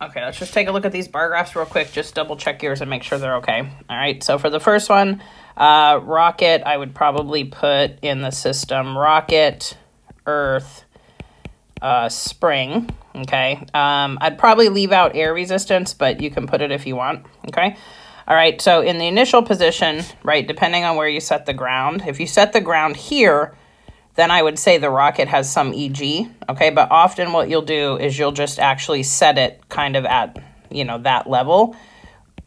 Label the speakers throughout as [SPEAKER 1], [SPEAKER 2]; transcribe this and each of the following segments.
[SPEAKER 1] Okay, let's just take a look at these bar graphs real quick. Just double check yours and make sure they're okay. All right, so for the first one, rocket, I would probably put in the system rocket, earth, spring, okay? I'd probably leave out air resistance, but you can put it if you want, okay? All right, so in the initial position, right, depending on where you set the ground, if you set the ground here, then I would say the rocket has some EG, okay? But often what you'll do is you'll just actually set it kind of at, you know, that level.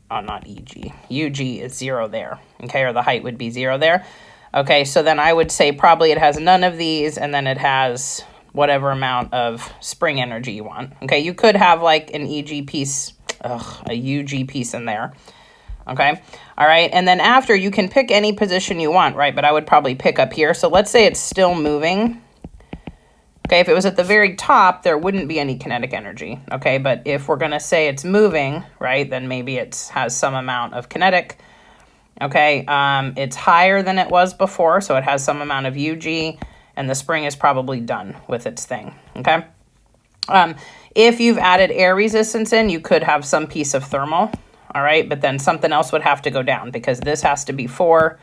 [SPEAKER 1] Oh, not EG. UG is 0 there, okay? Or the height would be 0 there. Okay, so then I would say probably it has none of these, and then it has whatever amount of spring energy you want. Okay, you could have like an EG piece, a UG piece in there. Okay, all right, and then after you can pick any position you want, right? But I would probably pick up here. So let's say it's still moving. Okay, if it was at the very top, there wouldn't be any kinetic energy. Okay, but if we're gonna say it's moving, right, then maybe it has some amount of kinetic. Okay, it's higher than it was before, so it has some amount of UG, and the spring is probably done with its thing. Okay, if you've added air resistance in, you could have some piece of thermal. All right, but then something else would have to go down because this has to be 4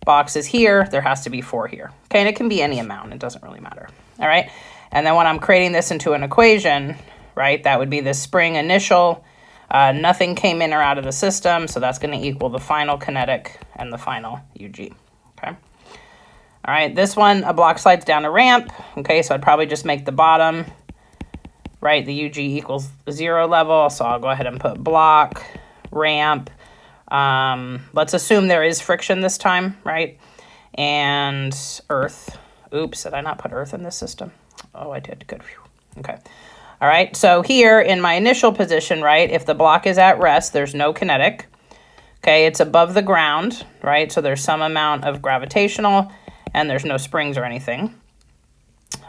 [SPEAKER 1] boxes here. There has to be 4 here. Okay, and it can be any amount. It doesn't really matter. All right, and then when I'm creating this into an equation, right, that would be the spring initial. Nothing came in or out of the system, so that's going to equal the final kinetic and the final UG. Okay. All right, this one, a block slides down a ramp. Okay, so I'd probably just make the bottom, right, the UG equals 0 level. So I'll go ahead and put block, ramp. Let's assume there is friction this time, right? And earth. Oops, did I not put earth in this system? Oh, I did. Good. Okay. All right. So here in my initial position, right, if the block is at rest, there's no kinetic. Okay. It's above the ground, right? So there's some amount of gravitational and there's no springs or anything.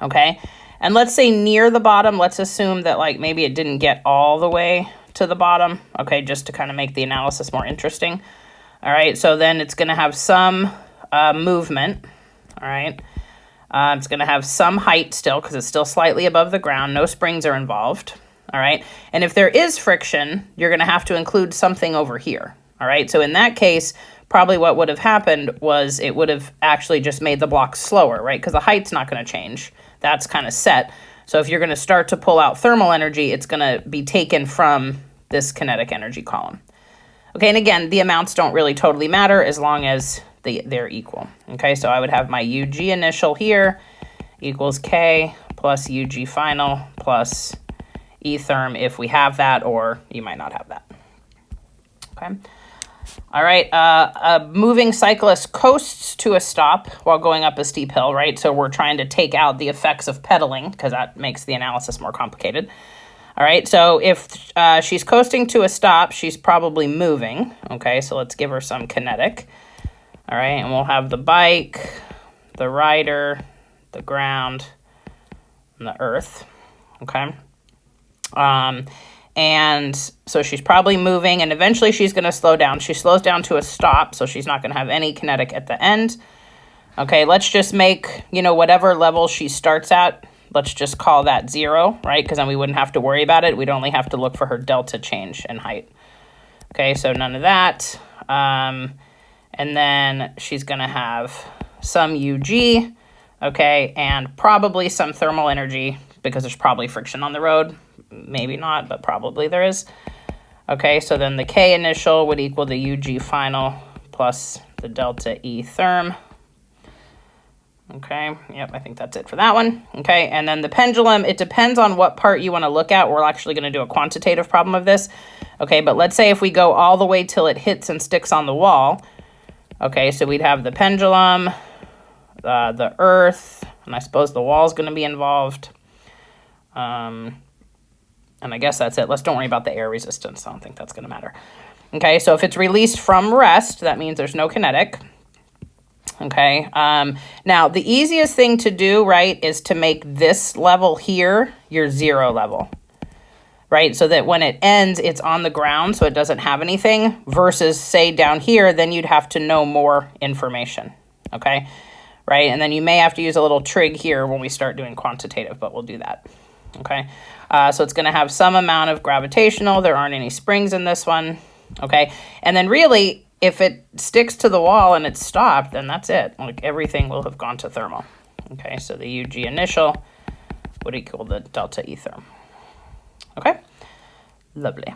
[SPEAKER 1] Okay. And let's say near the bottom, let's assume that like maybe it didn't get all the way to the bottom, okay, just to kind of make the analysis more interesting. All right, so then it's going to have some movement, all right. It's going to have some height still because it's still slightly above the ground. No springs are involved, all right. And if there is friction, you're going to have to include something over here, all right. So in that case, probably what would have happened was it would have actually just made the block slower, right, because the height's not going to change. That's kind of set. So if you're going to start to pull out thermal energy, it's going to be taken from this kinetic energy column. Okay, and again, the amounts don't really totally matter as long as they're equal. Okay, so I would have my UG initial here equals K plus UG final plus E therm if we have that, or you might not have that. Okay. All right, a moving cyclist coasts to a stop while going up a steep hill, right? So we're trying to take out the effects of pedaling because that makes the analysis more complicated. All right, so if she's coasting to a stop, she's probably moving. Okay, so let's give her some kinetic. All right, and we'll have the bike, the rider, the ground, and the earth. Okay. And so she's probably moving, and eventually she's going to slow down. She slows down to a stop, so she's not going to have any kinetic at the end. Okay, let's just make, you know, whatever level she starts at, let's just call that 0, right? Because then we wouldn't have to worry about it. We'd only have to look for her delta change in height. Okay, so none of that. And then she's going to have some UG, okay, and probably some thermal energy because there's probably friction on the road. Maybe not, but probably there is. Okay, so then the K initial would equal the UG final plus the delta E therm. Okay, yep, I think that's it for that one. Okay, and then the pendulum, it depends on what part you want to look at. We're actually going to do a quantitative problem of this. Okay, but let's say if we go all the way till it hits and sticks on the wall. Okay, so we'd have the pendulum, the earth, and I suppose the wall is going to be involved. And I guess that's it. Don't worry about the air resistance. I don't think that's going to matter. Okay, so if it's released from rest, that means there's no kinetic. Okay, now the easiest thing to do, right, is to make this level here your 0 level, right? So that when it ends, it's on the ground, so it doesn't have anything, versus, say, down here, then you'd have to know more information, okay? Right, and then you may have to use a little trig here when we start doing quantitative, but we'll do that. Okay. So it's going to have some amount of gravitational. There aren't any springs in this one. Okay. And then really, if it sticks to the wall and it's stopped, then that's it. Like everything will have gone to thermal. Okay. So the UG initial would equal the delta E therm. Okay. Lovely.